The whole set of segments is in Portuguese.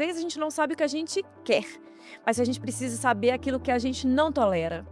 Às vezes a gente não sabe o que a gente quer, mas a gente precisa saber aquilo que a gente não tolera.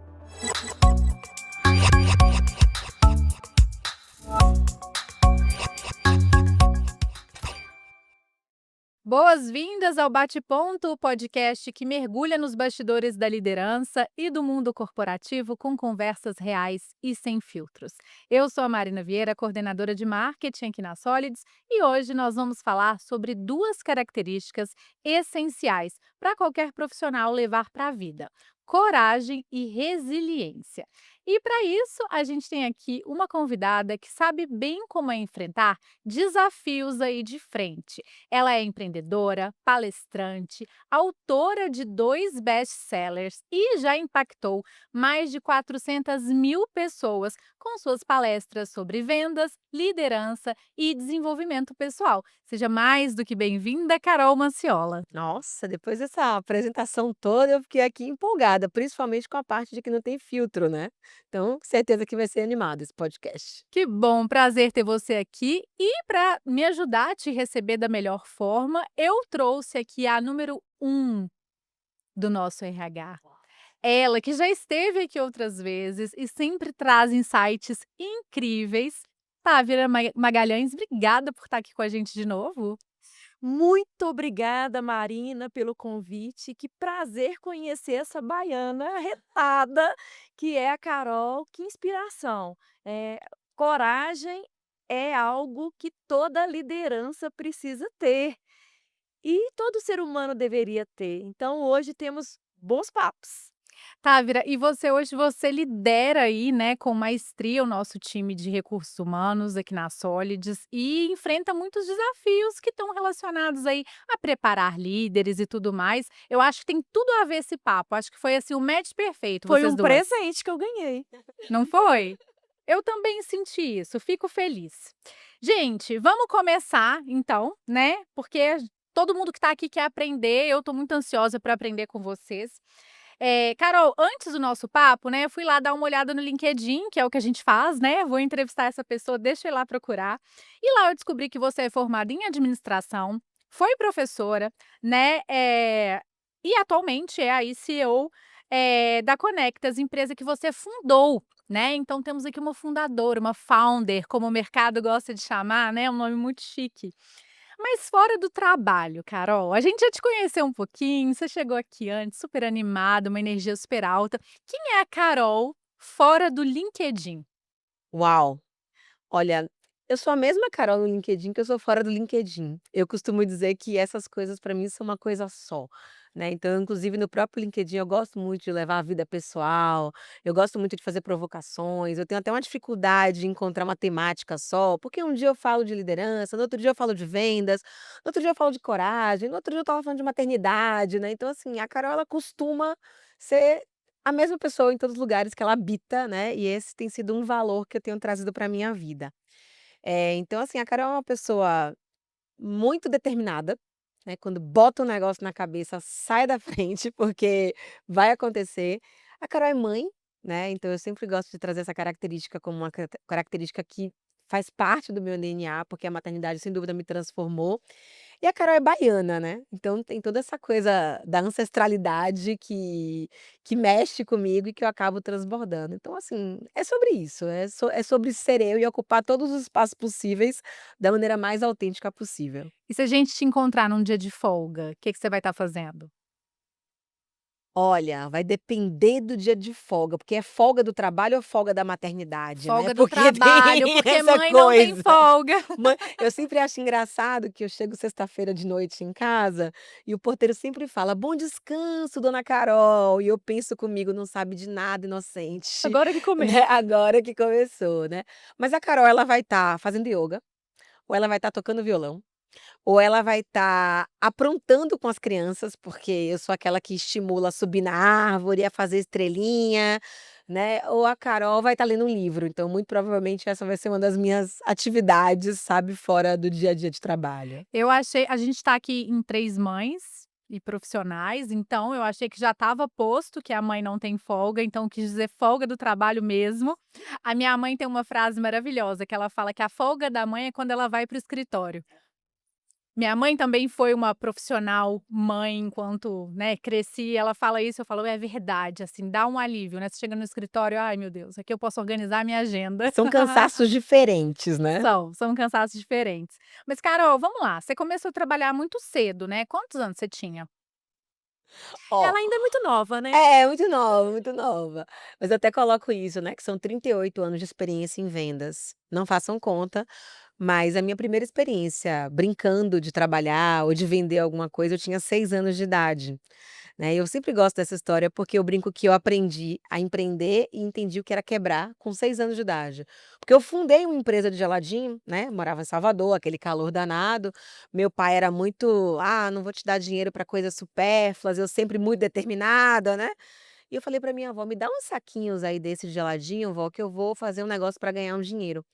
Boas-vindas ao Bate-Ponto, o podcast que mergulha nos bastidores da liderança e do mundo corporativo com conversas reais e sem filtros. Eu sou a Marina Vieira, coordenadora de marketing aqui na Solids, e hoje nós vamos falar sobre duas características essenciais para qualquer profissional levar para a vida: coragem e resiliência. E para isso, a gente tem aqui uma convidada que sabe bem como é enfrentar desafios aí de frente. Ela é empreendedora, palestrante, autora de 2 best-sellers e já impactou mais de 400.000 pessoas com suas palestras sobre vendas, liderança e desenvolvimento pessoal. Seja mais do que bem-vinda, Carol Manciola. Nossa, depois dessa apresentação toda, eu fiquei aqui empolgada, principalmente com a parte de que não tem filtro, né. Então, certeza que vai ser animado esse podcast. Que bom, prazer ter você aqui. E para me ajudar a te receber da melhor forma, eu trouxe aqui a número um do nosso RH. Ela que já esteve aqui outras vezes e sempre traz insights incríveis. Távira Magalhães, obrigada por estar aqui com a gente de novo. Muito obrigada, Marina, pelo convite. Que prazer conhecer essa baiana arretada que é a Carol. Que inspiração. Coragem é algo que toda liderança precisa ter e todo ser humano deveria ter. Então hoje temos bons papos. Távira, e você hoje você lidera aí, né, com maestria o nosso time de recursos humanos aqui na Solids e enfrenta muitos desafios que estão relacionados aí a preparar líderes e tudo mais. Eu acho que tem tudo a ver esse papo, acho que foi assim o match perfeito Foi vocês um duas, presente que eu ganhei. não foi? Eu também senti isso, fico feliz. Gente, vamos começar então, né, porque todo mundo que está aqui quer aprender, eu estou muito ansiosa para aprender com vocês. Carol, antes do nosso papo, né, eu fui lá dar uma olhada no LinkedIn, que é o que a gente faz, né, vou entrevistar essa pessoa, deixa eu ir lá procurar. E lá eu descobri que você é formada em administração, foi professora, né, e atualmente é aí CEO, da Conectas, empresa que você fundou, né, então temos aqui uma fundadora, uma founder, como o mercado gosta de chamar, né, um nome muito chique. Mas fora do trabalho, Carol, a gente já te conheceu um pouquinho, você chegou aqui antes super animada, uma energia super alta. Quem é a Carol fora do LinkedIn? Uau! Olha, eu sou a mesma Carol no LinkedIn que eu sou fora do LinkedIn. Eu costumo dizer que essas coisas para mim são uma coisa só, né. Então, inclusive no próprio LinkedIn eu gosto muito de levar a vida pessoal, eu gosto muito de fazer provocações, eu tenho até uma dificuldade de encontrar uma temática só, porque um dia eu falo de liderança, no outro dia eu falo de vendas, no outro dia eu falo de coragem, no outro dia eu estava falando de maternidade, né. Então assim, a Carol ela costuma ser a mesma pessoa em todos os lugares que ela habita, né, e esse tem sido um valor que eu tenho trazido para minha vida. Então assim, a Carol é uma pessoa muito determinada, né, quando bota um negócio na cabeça, sai da frente, porque vai acontecer. A Carol é mãe, né, então eu sempre gosto de trazer essa característica como uma característica que faz parte do meu DNA, porque a maternidade sem dúvida me transformou. E a Carol é baiana, né, então tem toda essa coisa da ancestralidade que mexe comigo e que eu acabo transbordando. Então, assim, é sobre isso, é sobre ser eu e ocupar todos os espaços possíveis da maneira mais autêntica possível. E se a gente te encontrar num dia de folga, o que que você vai estar fazendo? Olha, vai depender do dia de folga, porque é folga do trabalho ou folga da maternidade, né, Folga do porque tem trabalho, porque essa mãe não tem coisa. folga. Eu sempre acho engraçado que eu chego sexta-feira de noite em casa e o porteiro sempre fala: "Bom descanso, dona Carol", e eu penso comigo: "Não sabe de nada, inocente", Agora que né, começa. agora que começou, né. Mas a Carol ela vai estar fazendo ioga, ou ela vai estar tocando violão, ou ela vai estar aprontando com as crianças, porque eu sou aquela que estimula a subir na árvore, a fazer estrelinha, né, ou a Carol vai estar lendo um livro, então muito provavelmente essa vai ser uma das minhas atividades, sabe, fora do dia a dia de trabalho. Eu achei a gente está aqui em 3 mães e profissionais, então eu achei que já estava posto que a mãe não tem folga, então quis dizer folga do trabalho mesmo. A minha mãe tem uma frase maravilhosa que ela fala que a folga da mãe é quando ela vai para o escritório. Minha mãe também foi uma profissional mãe enquanto, né, cresci, ela fala isso, eu falo: "É verdade", assim, dá um alívio, né, você chega no escritório: "Ai meu Deus, aqui eu posso organizar a minha agenda". São cansaços diferentes, né. São cansaços diferentes. Mas Carol, vamos lá, você começou a trabalhar muito cedo, né, quantos anos você tinha? Ó, Ela ainda é muito nova, né. muito nova, muito nova. Mas eu até coloco isso, né, que são 38 anos de experiência em vendas. Não façam conta, mas a minha primeira experiência brincando de trabalhar ou de vender alguma coisa, eu tinha 6 anos de idade. Né, eu sempre gosto dessa história, porque eu brinco que eu aprendi a empreender e entendi o que era quebrar com 6 anos de idade. Porque eu fundei uma empresa de geladinho, né, morava em Salvador, aquele calor danado, meu pai era muito: "Ah, não vou te dar dinheiro para coisas supérfluas", eu sempre muito determinada, né. E eu falei para minha avó: "Me dá uns saquinhos aí desse de geladinho, vó, que eu vou fazer um negócio para ganhar um dinheiro".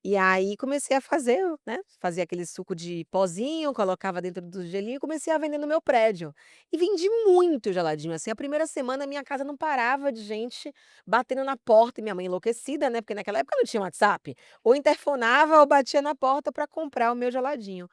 E aí comecei a fazer, né, fazia aquele suco de pozinho, colocava dentro do gelinho e comecei a vender no meu prédio. E vendi muito geladinho, assim, a primeira semana minha casa não parava de gente batendo na porta e minha mãe enlouquecida, né, porque naquela época não tinha WhatsApp, ou interfonava ou batia na porta para comprar o meu geladinho.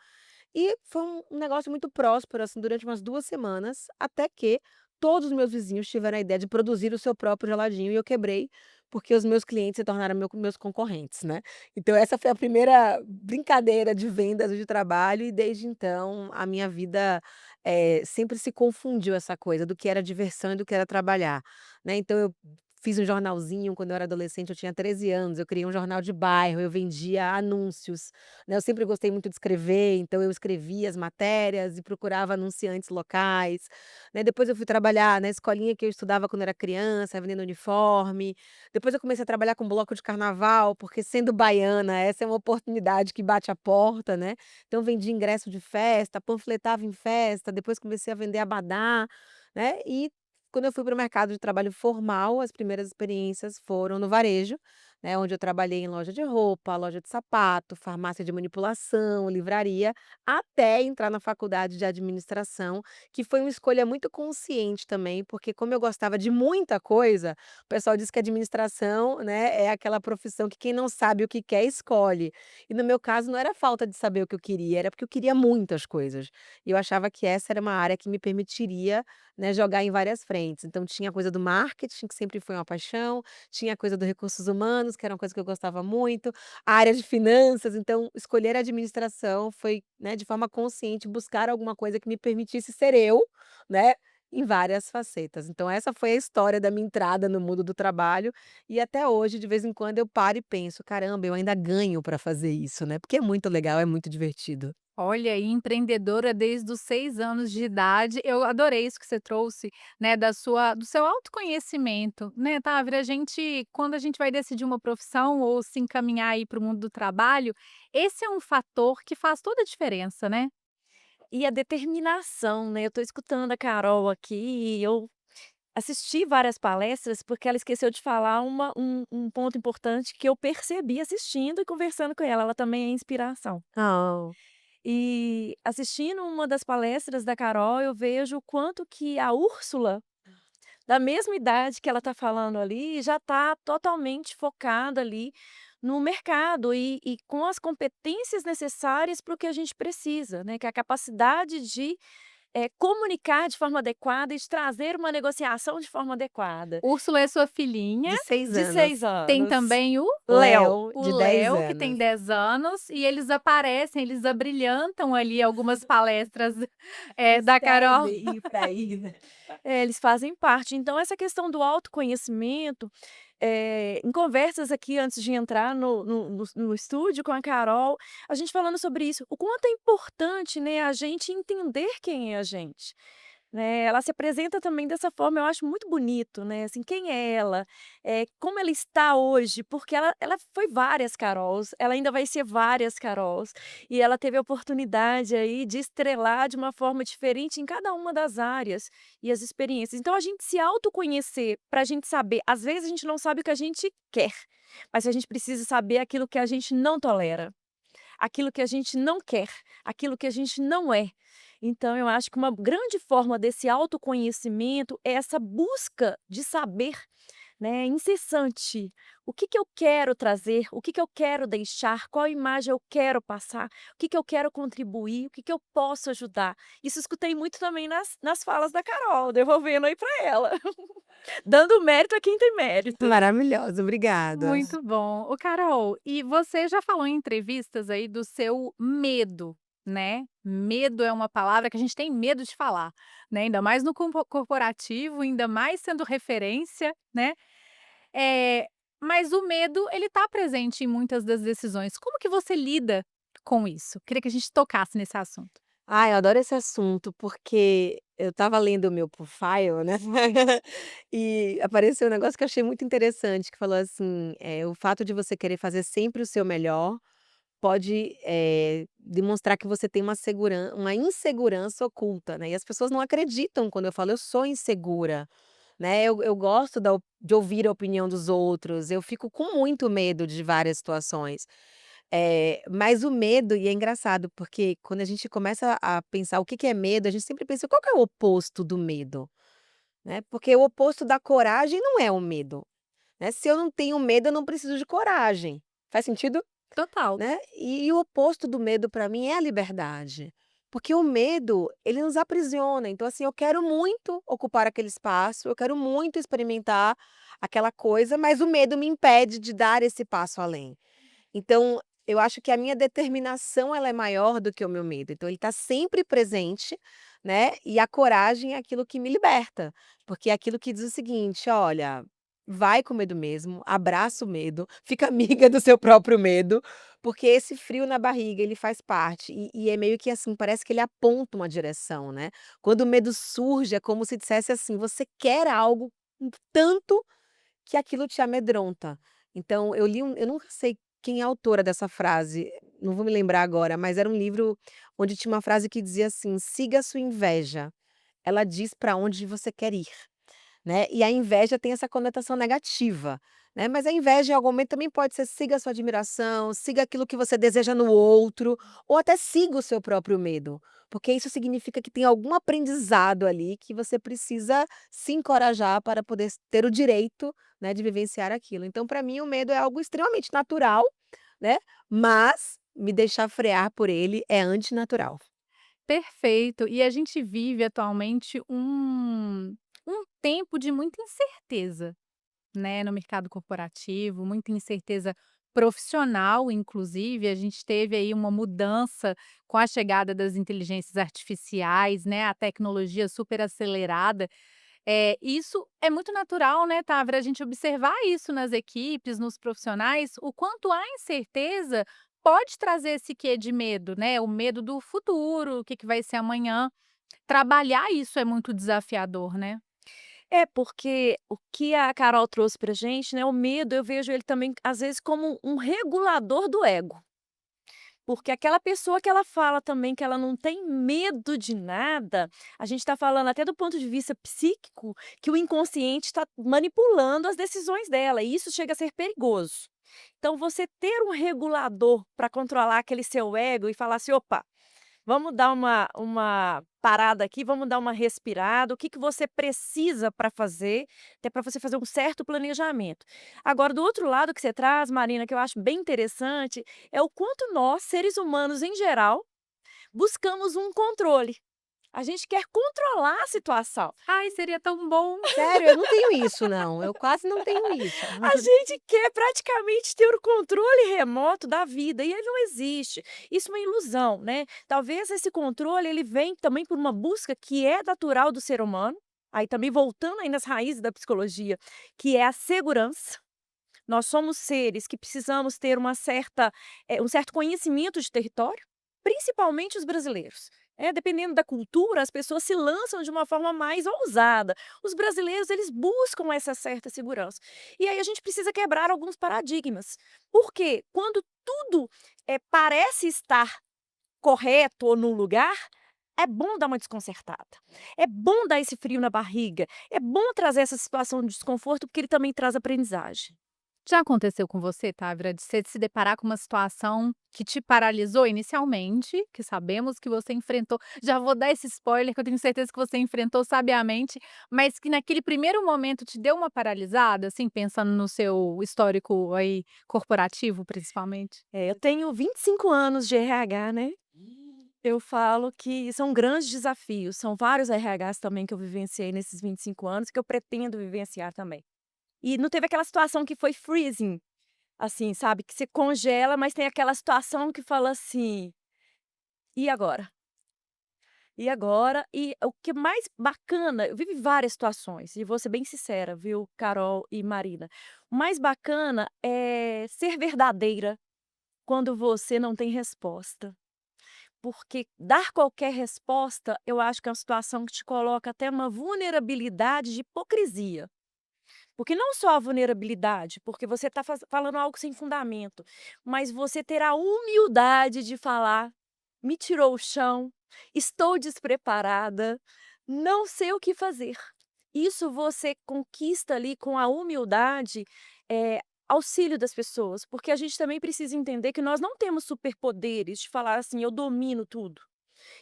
E foi um negócio muito próspero, assim, durante umas 2 semanas, até que todos os meus vizinhos tiveram a ideia de produzir o seu próprio geladinho e eu quebrei, porque os meus clientes se tornaram meus concorrentes, né. Então essa foi a primeira brincadeira de vendas de trabalho e desde então a minha vida, sempre se confundiu essa coisa do que era diversão e do que era trabalhar, né. Então eu fiz um jornalzinho quando eu era adolescente, eu tinha 13 anos, eu criei um jornal de bairro, eu vendia anúncios, né, eu sempre gostei muito de escrever, então eu escrevia as matérias e procurava anunciantes locais, né. Depois eu fui trabalhar na escolinha que eu estudava quando era criança, vendendo uniforme. Depois eu comecei a trabalhar com bloco de carnaval, porque sendo baiana, essa é uma oportunidade que bate a porta, né. Então vendia ingresso de festa, panfletava em festa, depois comecei a vender abadá, né. E quando eu fui para o mercado de trabalho formal, as primeiras experiências foram no varejo, né, onde eu trabalhei em loja de roupa, loja de sapato, farmácia de manipulação, livraria, até entrar na faculdade de administração, que foi uma escolha muito consciente também, porque como eu gostava de muita coisa, o pessoal diz que administração, né, é aquela profissão que quem não sabe o que quer escolhe. E no meu caso não era falta de saber o que eu queria, era porque eu queria muitas coisas. E eu achava que essa era uma área que me permitiria, né, jogar em várias frentes. Então tinha a coisa do marketing, que sempre foi uma paixão, tinha a coisa do recursos humanos, que era uma coisa que eu gostava muito, a área de finanças, então escolher a administração foi, né, de forma consciente buscar alguma coisa que me permitisse ser eu, né, em várias facetas. Então essa foi a história da minha entrada no mundo do trabalho, e até hoje de vez em quando eu paro e penso: "Caramba, eu ainda ganho para fazer isso", né, porque é muito legal, é muito divertido. Olha aí, empreendedora desde os 6 anos de idade. Eu adorei isso que você trouxe, né, do seu autoconhecimento, né, Távira, quando a gente vai decidir uma profissão ou se encaminhar aí para o mundo do trabalho, esse é um fator que faz toda a diferença, né. E a determinação, né, eu estou escutando a Carol aqui e eu assisti várias palestras, porque ela esqueceu de falar um ponto importante que eu percebi assistindo e conversando com ela também é inspiração. Oh. E assistindo uma das palestras da Carol, eu vejo o quanto que a Úrsula, da mesma idade que ela está falando ali, já está totalmente focada ali no mercado e com as competências necessárias para o que a gente precisa, né, que é a capacidade de, comunicar de forma adequada e de trazer uma negociação de forma adequada. Úrsula é sua filhinha, De 6 De 6 anos. tem anos. também Léo. Léo, o de 10 Léo, que tem anos. 10 anos, e eles aparecem, eles abrilhantam ali algumas palestras, da Carol. Escreve ir pra ir, né. É, eles fazem parte. Então essa questão do autoconhecimento, em conversas aqui antes de entrar no estúdio com a Carol, a gente falando sobre isso, o quanto é importante, né, a gente entender quem é a gente, né. Ela se apresenta também dessa forma, eu acho muito bonito, né, assim, quem é ela, como ela está hoje, porque ela foi várias Carols, ela ainda vai ser várias Carols, e ela teve a oportunidade aí de estrelar de uma forma diferente em cada uma das áreas e as experiências. Então a gente se autoconhecer, para a gente saber às vezes a gente não sabe o que a gente quer, mas a gente precisa saber aquilo que a gente não tolera, aquilo que a gente não quer, aquilo que a gente não é. Então eu acho que uma grande forma desse autoconhecimento é essa busca de saber, né, incessante. O que que eu quero trazer? O que que eu quero deixar? Qual imagem eu quero passar? O que que eu quero contribuir? O que que eu posso ajudar? Isso escutei muito também nas falas da Carol, devolvendo aí para ela, dando mérito a quem tem mérito. Maravilhosa, obrigada. Muito bom. Ô Carol, e você já falou em entrevistas aí do seu medo, né. Medo é uma palavra que a gente tem medo de falar, né, ainda mais no corporativo, ainda mais sendo referência, né. Eh, mas o medo ele tá presente em muitas das decisões. Como que você lida com isso? Queria que a gente tocasse nesse assunto. Ai, eu adoro esse assunto, porque eu estava lendo o meu profile, né, e apareceu um negócio que eu achei muito interessante, que falou assim, o fato de você querer fazer sempre o seu melhor pode, demonstrar que você tem uma insegurança oculta, né, e as pessoas não acreditam quando eu falo: "Eu sou insegura", né, eu gosto de ouvir a opinião dos outros, eu fico com muito medo de várias situações. Mas o medo e é engraçado, porque quando a gente começa a pensar o que que é medo, a gente sempre pensa: "Qual que é o oposto do medo?", né, porque o oposto da coragem não é o medo, né, se eu não tenho medo, eu não preciso de coragem. Faz sentido? Total. Né, e o oposto do medo para mim é a liberdade, porque o medo, ele nos aprisiona, então assim, eu quero muito ocupar aquele espaço, eu quero muito experimentar aquela coisa, mas o medo me impede de dar esse passo além. Então, eu acho que a minha determinação ela é maior do que o meu medo, então ele está sempre presente, né, e a coragem é aquilo que me liberta, porque é aquilo que diz o seguinte: "Olha, vai com medo mesmo, abraça o medo, fica amiga do seu próprio medo, porque esse frio na barriga ele faz parte", e é meio que assim, parece que ele aponta uma direção, né. Quando o medo surge, é como se dissesse assim: "Você quer algo tanto que aquilo te amedronta". Então eu nunca sei quem é a autora dessa frase, não vou me lembrar agora, mas era um livro onde tinha uma frase que dizia assim: "Siga a sua inveja, ela diz para onde você quer ir", né. E a inveja tem essa conotação negativa, né, mas a inveja em algum momento também pode ser siga a sua admiração, siga aquilo que você deseja no outro, ou até siga o seu próprio medo, porque isso significa que tem algum aprendizado ali que você precisa se encorajar para poder ter o direito, né, de vivenciar aquilo. Então para mim o medo é algo extremamente natural, né, mas me deixar frear por ele é antinatural. Perfeito. E a gente vive atualmente um tempo de muita incerteza, né, no mercado corporativo, muita incerteza profissional, inclusive. A gente teve aí uma mudança com a chegada das inteligências artificiais, né, a tecnologia super acelerada. Isso é muito natural, né, Távora, a gente observar isso nas equipes, nos profissionais, o quanto a incerteza pode trazer esse quê de medo, né, o medo do futuro, o que que vai ser amanhã. Trabalhar isso é muito desafiador, né. É, porque o que a Carol trouxe pra gente, né, o medo eu vejo ele também, às vezes, como um regulador do ego. Porque aquela pessoa que ela fala também que ela não tem medo de nada, a gente está falando até do ponto de vista psíquico, que o inconsciente está manipulando as decisões dela, e isso chega a ser perigoso. Então você ter um regulador para controlar aquele seu ego e falar assim: "Opa, vamos dar uma parada aqui, vamos dar uma respirada, o que que você precisa para fazer, até para você fazer um certo planejamento. Agora do outro lado que você traz, Marina, que eu acho bem interessante, é o quanto nós, seres humanos em geral, buscamos um controle. A gente quer controlar a situação. Ai, seria tão bom. Sério, eu não tenho isso não, eu quase não tenho isso. A gente quer praticamente ter o controle remoto da vida e ele não existe. Isso é uma ilusão, né. Talvez esse controle ele vem também por uma busca que é natural do ser humano, aí também voltando aí nas raízes da psicologia, que é a segurança. Nós somos seres que precisamos ter um certo conhecimento de território, principalmente os brasileiros. Dependendo da cultura, as pessoas se lançam de uma forma mais ousada. Os brasileiros, eles buscam essa certa segurança. E aí a gente precisa quebrar alguns paradigmas. Por quê? Quando tudo, parece estar correto ou no lugar, é bom dar uma desconcertada. É bom dar esse frio na barriga. É bom trazer essa situação de desconforto, porque ele também traz aprendizagem. Já aconteceu com você, Távira, de você se deparar com uma situação que te paralisou inicialmente, que sabemos que você enfrentou, já vou dar esse spoiler que eu tenho certeza que você enfrentou sabiamente, mas que naquele primeiro momento te deu uma paralisada, assim, pensando no seu histórico aí corporativo, principalmente? Eu tenho 25 anos de RH, né. Eu falo que são grandes desafios, são vários RHs também que eu vivenciei nesses 25 anos, que eu pretendo vivenciar também. E não teve aquela situação que foi freezing, assim, sabe, que você congela, mas tem aquela situação que fala assim: "E agora? E agora?". E o que mais bacana, eu vivi várias situações, e vou ser bem sincera, viu, Carol e Marina. O mais bacana é ser verdadeira quando você não tem resposta. Porque dar qualquer resposta, eu acho que é uma situação que te coloca até uma vulnerabilidade de hipocrisia. Porque não só a vulnerabilidade, porque você está falando algo sem fundamento, mas você ter a humildade de falar: "Me tirou o chão, estou despreparada, não sei o que fazer". Isso você conquista ali com a humildade, auxílio das pessoas, porque a gente também precisa entender que nós não temos superpoderes de falar assim: "Eu domino tudo".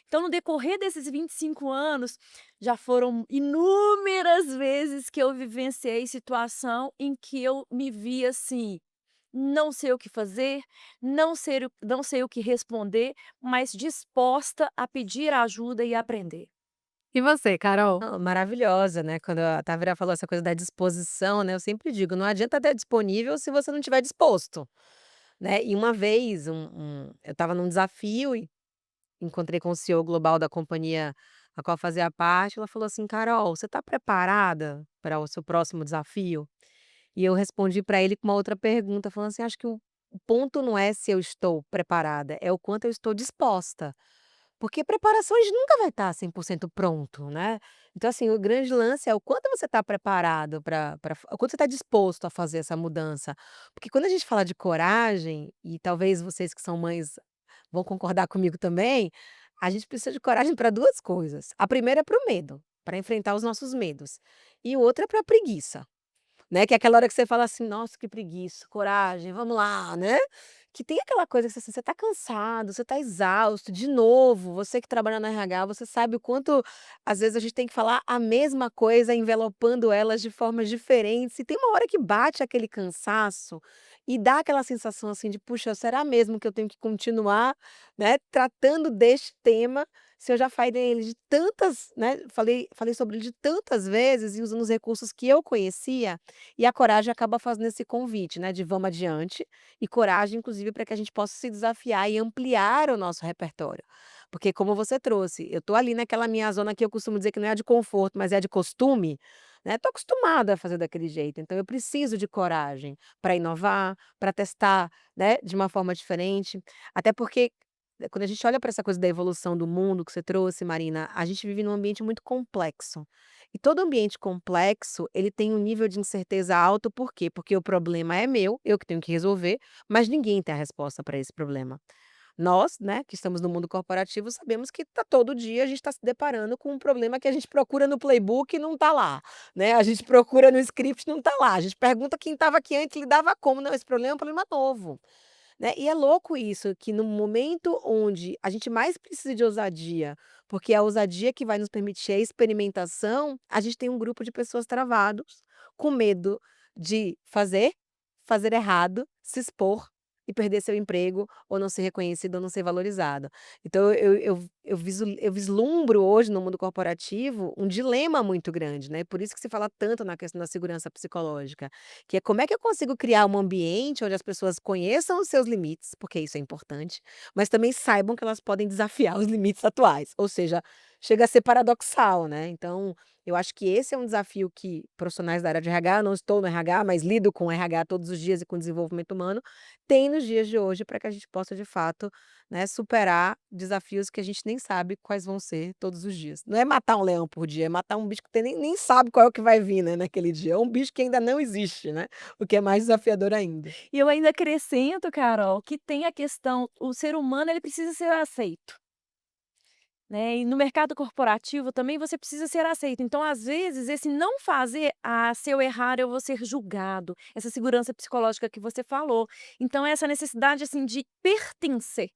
Então, no decorrer desses 25 anos, já foram inúmeras vezes que eu vivenciei situação em que eu me vi assim, não sei o que fazer, não sei o que responder, mas disposta a pedir ajuda e aprender. E você, Carol? Não, maravilhosa, né, quando a Tavira falou essa coisa da disposição, né, eu sempre digo: "Não adianta estar disponível se você não estiver disposto", né. E uma vez eu estava num desafio e encontrei com o CEO global da companhia a qual fazia parte, ela falou assim: "Carol, você está preparada para o seu próximo desafio?" E eu respondi para ele com uma outra pergunta, falando assim: "Acho que o ponto não é se eu estou preparada, é o quanto eu estou disposta". Porque preparação a gente nunca vai estar 100% pronto, né. Então, assim, o grande lance é o quanto você está preparado para o quanto você está disposto a fazer essa mudança. Porque quando a gente fala de coragem, e talvez vocês que são mães vão concordar comigo também, a gente precisa de coragem para 2 coisas. A primeira é para o medo, para enfrentar os nossos medos, e o outro é para a preguiça. Né, que é aquela hora que você fala assim: "Nossa, que preguiça, coragem, vamos lá", né. Que tem aquela coisa que assim, você tá cansado, você tá exausto, de novo, você que trabalha no RH, você sabe o quanto, às vezes, a gente tem que falar a mesma coisa, envelopando elas de formas diferentes, e tem uma hora que bate aquele cansaço, e dá aquela sensação, assim, de: "Puxa, será mesmo que eu tenho que continuar, né, tratando deste tema, se eu já falei ele de tantas, né, falei sobre ele de tantas vezes e usando os recursos que eu conhecia". E a coragem acaba fazendo esse convite, né, de vamos adiante, e coragem inclusive para que a gente possa se desafiar e ampliar o nosso repertório. Porque como você trouxe, eu tô ali naquela minha zona que eu costumo dizer que não é de conforto, mas é de costume, né, tô acostumada a fazer daquele jeito, então eu preciso de coragem para inovar, para testar, né, de uma forma diferente, até porque quando a gente olha para essa coisa da evolução do mundo que você trouxe, Marina, a gente vive num ambiente muito complexo. E todo ambiente complexo, ele tem um nível de incerteza alto, por quê? Porque o problema é meu, eu que tenho que resolver, mas ninguém tem a resposta para esse problema. Nós, né, que estamos no mundo corporativo, sabemos que tá todo dia a gente está se deparando com um problema que a gente procura no playbook e não está lá, né, a gente procura no script e não está lá, a gente pergunta quem estava aqui antes lidava como, não, esse problema é um problema novo. Né, e é louco isso, que no momento onde a gente mais precisa de ousadia, porque é a ousadia que vai nos permitir a experimentação, a gente tem um grupo de pessoas travados, com medo de fazer errado, se expor e perder seu emprego, ou não ser reconhecido, ou não ser valorizado. Então eu vislumbro hoje no mundo corporativo um dilema muito grande, né, por isso que se fala tanto na questão da segurança psicológica, que é como é que eu consigo criar um ambiente onde as pessoas conheçam os seus limites, porque isso é importante, mas também saibam que elas podem desafiar os limites atuais, ou seja, chega a ser paradoxal, né. Então, eu acho que esse é um desafio que profissionais da área de RH, eu não estou no RH, mas lido com RH todos os dias e com desenvolvimento humano, tem nos dias de hoje para que a gente possa de fato, né, superar desafios que a gente nem sabe quais vão ser todos os dias. Não é matar um leão por dia, é matar um bicho que você nem sabe qual é o que vai vir, né, naquele dia, é um bicho que ainda não existe, né, o que é mais desafiador ainda. E eu ainda acrescento, Carol, que tem a questão, o ser humano ele precisa ser aceito. né, e no mercado corporativo também você precisa ser aceito. Então, às vezes, esse não fazer, se eu errar eu vou ser julgado, essa segurança psicológica que você falou. Então essa necessidade, assim, de pertencer,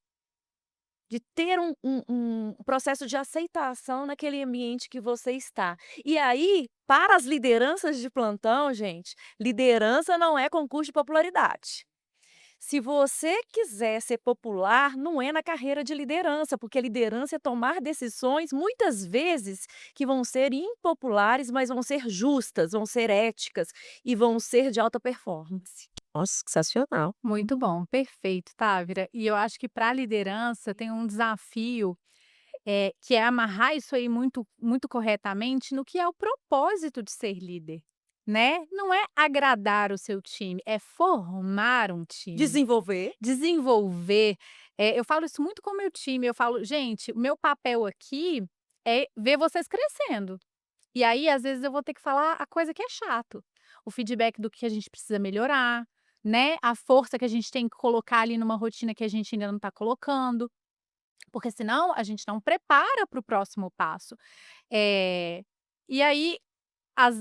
de ter um processo de aceitação naquele ambiente que você está. E aí, para as lideranças de plantão, gente, liderança não é concurso de popularidade. Se você quiser ser popular, não é na carreira de liderança, porque liderança é tomar decisões, muitas vezes, que vão ser impopulares, mas vão ser justas, vão ser éticas e vão ser de alta performance. Nossa, sensacional. Muito bom, perfeito, Távira. E eu acho que para a liderança tem um desafio, que é amarrar isso aí muito corretamente no que é o propósito de ser líder, né. Não é agradar o seu time, é formar um time, Desenvolver. desenvolver. Eu falo isso muito com o meu time, eu falo: "Gente, o meu papel aqui é ver vocês crescendo". E aí, às vezes, eu vou ter que falar a coisa que é chato, o feedback do que a gente precisa melhorar, né, a força que a gente tem que colocar ali numa rotina que a gente ainda não está colocando, porque senão a gente não prepara para o próximo passo. Eh, e aí,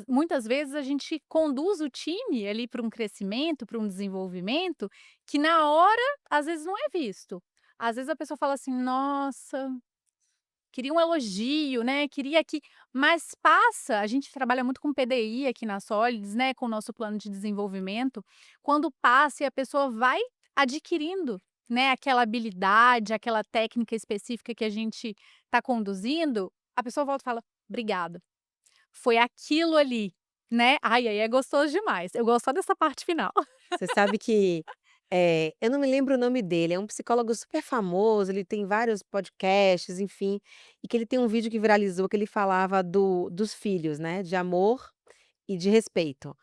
muitas vezes a gente conduz o time ali para um crescimento, para um desenvolvimento, que na hora, às vezes, não é visto. Às vezes a pessoa fala assim: "Nossa, queria um elogio, né, queria que", mas passa, a gente trabalha muito com PDI aqui na Solids, né, com o nosso plano de desenvolvimento, quando passa e a pessoa vai adquirindo, né, aquela habilidade, aquela técnica específica que a gente está conduzindo, a pessoa volta e fala: "Obrigada, foi aquilo ali", né. Ai, aí é gostoso demais, eu gosto só dessa parte final. Você sabe que, eu não me lembro o nome dele, é um psicólogo super famoso, ele tem vários podcasts, enfim, e que ele tem um vídeo que viralizou que ele falava dos filhos, né, de amor e de respeito.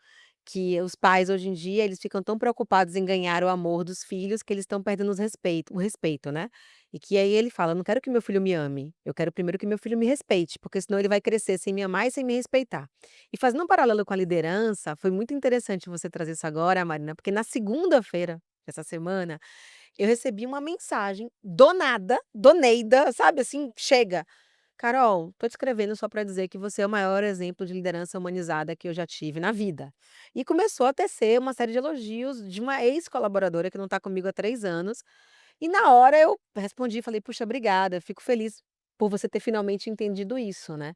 Que os pais hoje em dia, eles ficam tão preocupados em ganhar o amor dos filhos que eles estão perdendo o respeito, né. E que aí ele fala: "Eu não quero que meu filho me ame, eu quero primeiro que meu filho me respeite, porque senão ele vai crescer sem me amar e sem me respeitar". E fazendo um paralelo com a liderança, foi muito interessante você trazer isso agora, Marina, porque na segunda-feira dessa semana, eu recebi uma mensagem do nada, do Neida, sabe assim, chega: "Carol, tô te escrevendo só para dizer que você é o maior exemplo de liderança humanizada que eu já tive na vida". E começou a tecer uma série de elogios de uma ex-colaboradora que não está comigo há 3 anos, e na hora eu respondi e falei: "Puxa, obrigada, fico feliz por você ter finalmente entendido isso, né".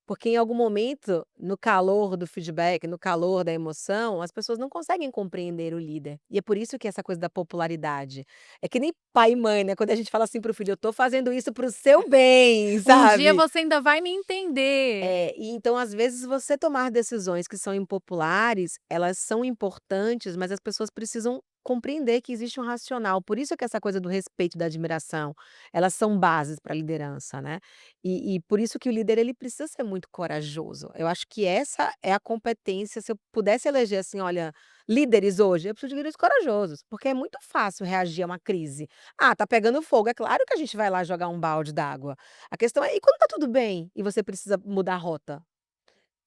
Porque em algum momento, no calor do feedback, no calor da emoção, as pessoas não conseguem compreender o líder. E é por isso que essa coisa da popularidade. É que nem pai e mãe, né, quando a gente fala assim para o filho: "Eu tô fazendo isso para o seu bem", "Um dia sabe. você ainda vai me entender". E então às vezes você tomar decisões que são impopulares, elas são importantes, mas as pessoas precisam compreender que existe um racional. Por isso que essa coisa do respeito e da admiração, elas são bases para a liderança, né. E por isso que o líder ele precisa ser muito corajoso. Eu acho que essa é a competência, se eu pudesse eleger assim: "Olha, líderes hoje, eu preciso de líderes corajosos", porque é muito fácil reagir a uma crise. "Ah, tá pegando fogo", é claro que a gente vai lá jogar um balde d'água. A questão é, e quando tá tudo bem e você precisa mudar a rota?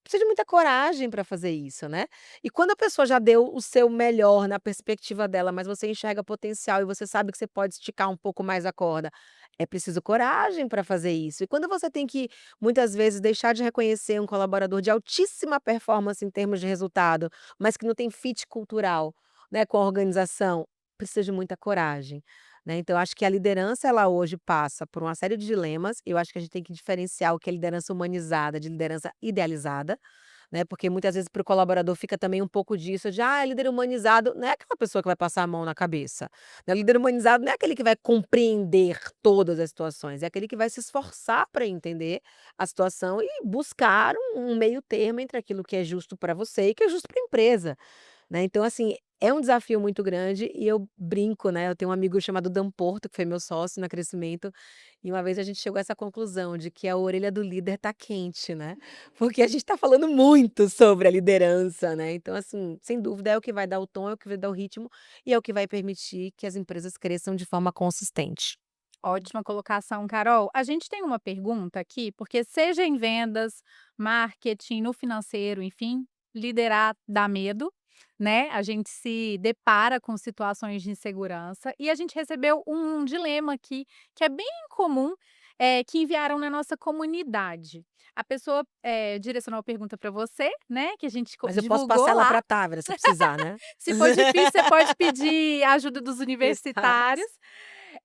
Precisa de muita coragem para fazer isso, né. E quando a pessoa já deu o seu melhor na perspectiva dela, mas você enxerga potencial e você sabe que você pode esticar um pouco mais a corda, é preciso coragem para fazer isso. E quando você tem que, muitas vezes, deixar de reconhecer um colaborador de altíssima performance em termos de resultado, mas que não tem fit cultural, né, com a organização, precisa de muita coragem, né. Então eu acho que a liderança, ela hoje passa por uma série de dilemas, eu acho que a gente tem que diferenciar o que é liderança humanizada de liderança idealizada, né, porque muitas vezes para o colaborador fica também um pouco disso de: "Ah, líder humanizado", não é aquela pessoa que vai passar a mão na cabeça, né, líder humanizado não é aquele que vai compreender todas as situações, é aquele que vai se esforçar para entender a situação e buscar um meio termo entre aquilo que é justo para você e que é justo para a empresa. Né, então assim, é um desafio muito grande e eu brinco, né, eu tenho um amigo chamado Dan Porto, que foi meu sócio na Crescimento, e uma vez a gente chegou a essa conclusão de que a orelha do líder tá quente, né, porque a gente tá falando muito sobre a liderança, né, então assim, sem dúvida é o que vai dar o tom, é o que vai dar o ritmo e é o que vai permitir que as empresas cresçam de forma consistente. Ótima colocação, Carol. A gente tem uma pergunta aqui, porque seja em vendas, marketing, no financeiro, enfim, liderar dá medo, né? A gente se depara com situações de insegurança e a gente recebeu um dilema aqui que é bem comum, que enviaram na nossa comunidade. A pessoa, direcionou a pergunta para você, né, que a gente Mas eu posso divulgou passar lá lá. para a Távora se precisar, né? Se for difícil, você pode pedir a ajuda dos Exato. universitários.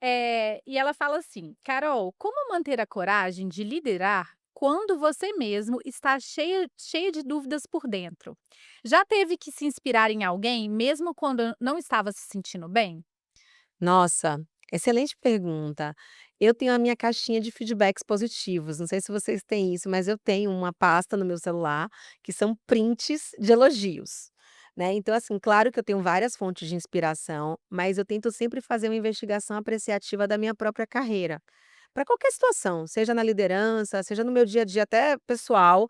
E ela fala assim: Carol, como manter a coragem de liderar quando você mesmo está cheia de dúvidas por dentro? Já teve que se inspirar em alguém, mesmo quando não estava se sentindo bem? Nossa, excelente pergunta. Eu tenho a minha caixinha de feedbacks positivos, não sei se vocês têm isso, mas eu tenho uma pasta no meu celular que são prints de elogios, né. Então, assim, claro que eu tenho várias fontes de inspiração, mas eu tento sempre fazer uma investigação apreciativa da minha própria carreira. Para qualquer situação, seja na liderança, seja no meu dia a dia até pessoal,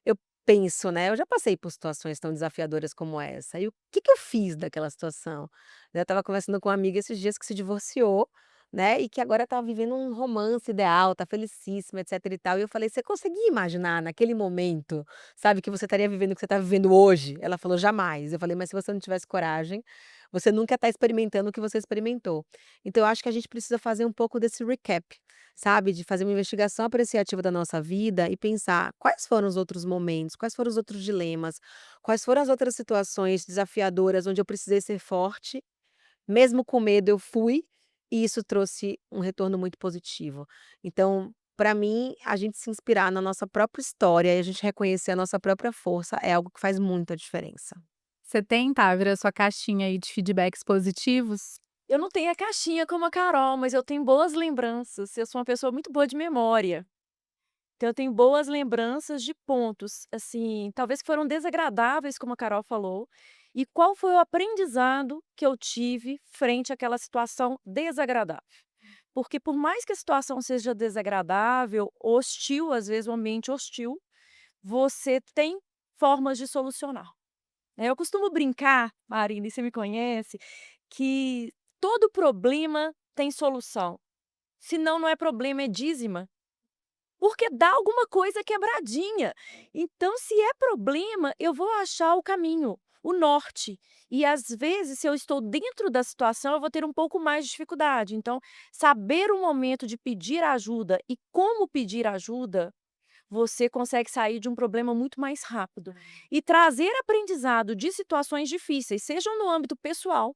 eu penso, né, eu já passei por situações tão desafiadoras como essa, e o que que eu fiz daquela situação? Né, eu estava conversando com uma amiga esses dias que se divorciou, né, e que agora está vivendo um romance ideal, tá felicíssima, etc e tal, e eu falei: "Você conseguia imaginar naquele momento, sabe, que você estaria vivendo o que você está vivendo hoje?" Ela falou: "Jamais." Eu falei: "Mas se você não tivesse coragem, você nunca ia estar experimentando o que você experimentou." Então eu acho que a gente precisa fazer um pouco desse recap, sabe, de fazer uma investigação apreciativa da nossa vida e pensar quais foram os outros momentos, quais foram os outros dilemas, quais foram as outras situações desafiadoras onde eu precisei ser forte, mesmo com medo eu fui, e isso trouxe um retorno muito positivo. Então, para mim, a gente se inspirar na nossa própria história e a gente reconhecer a nossa própria força é algo que faz muita diferença. Você tem, Távora, a sua caixinha aí de feedbacks positivos? Eu não tenho a caixinha como a Carol, mas eu tenho boas lembranças. Eu sou uma pessoa muito boa de memória. Então eu tenho boas lembranças de pontos, assim, talvez que foram desagradáveis, como a Carol falou, e qual foi o aprendizado que eu tive frente àquela situação desagradável. Porque por mais que a situação seja desagradável, hostil, às vezes um ambiente hostil, você tem formas de solucionar, né. Eu costumo brincar, Marina, e você me conhece, que todo problema tem solução, senão não é problema, é dízima. Porque dá alguma coisa quebradinha. Então, se é problema, eu vou achar o caminho, o norte. E às vezes, se eu estou dentro da situação, eu vou ter um pouco mais de dificuldade. Então, saber o momento de pedir ajuda e como pedir ajuda, você consegue sair de um problema muito mais rápido. E trazer aprendizado de situações difíceis, sejam no âmbito pessoal,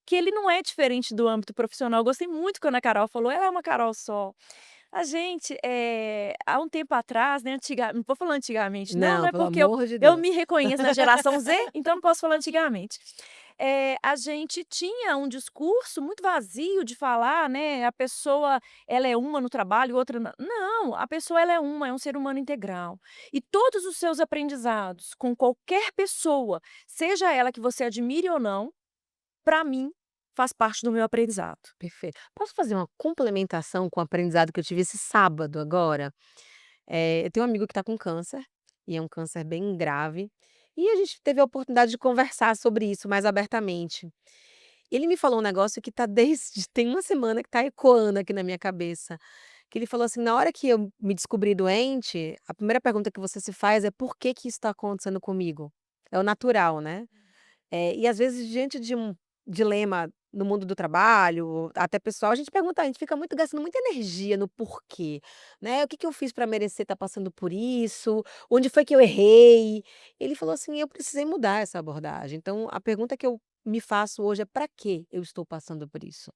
que ele não é diferente do âmbito profissional. Eu gostei muito quando a Carol falou, ela é uma Carol só. A gente, há um tempo atrás, né, não vou falar antigamente não, Não, né, pelo porque amor de eu Deus. me reconheço na geração Z, então não posso falar antigamente. A gente tinha um discurso muito vazio de falar, né, a pessoa ela é uma no trabalho, outra não, a pessoa ela é um ser humano integral. E todos os seus aprendizados com qualquer pessoa, seja ela que você admire ou não, para mim, faz parte do meu aprendizado. Perfeito. Posso fazer uma complementação com o aprendizado que eu tive esse sábado agora? Eu tenho um amigo que está com câncer, e é um câncer bem grave, e a gente teve a oportunidade de conversar sobre isso mais abertamente. Ele me falou um negócio que tá desde tem uma semana que tá ecoando aqui na minha cabeça, que ele falou assim: "Na hora que eu me descobri doente, a primeira pergunta que você se faz é: 'Por que que isso está acontecendo comigo?'". É o natural, né. E às vezes diante de um dilema no mundo do trabalho, até pessoal, a gente fica muito gastando muita energia no porquê, né. "O que que eu fiz para merecer estar passando por isso? Onde foi que eu errei?". Ele falou assim: "Eu precisei mudar essa abordagem". Então a pergunta que eu me faço hoje é: "Para que eu estou passando por isso?".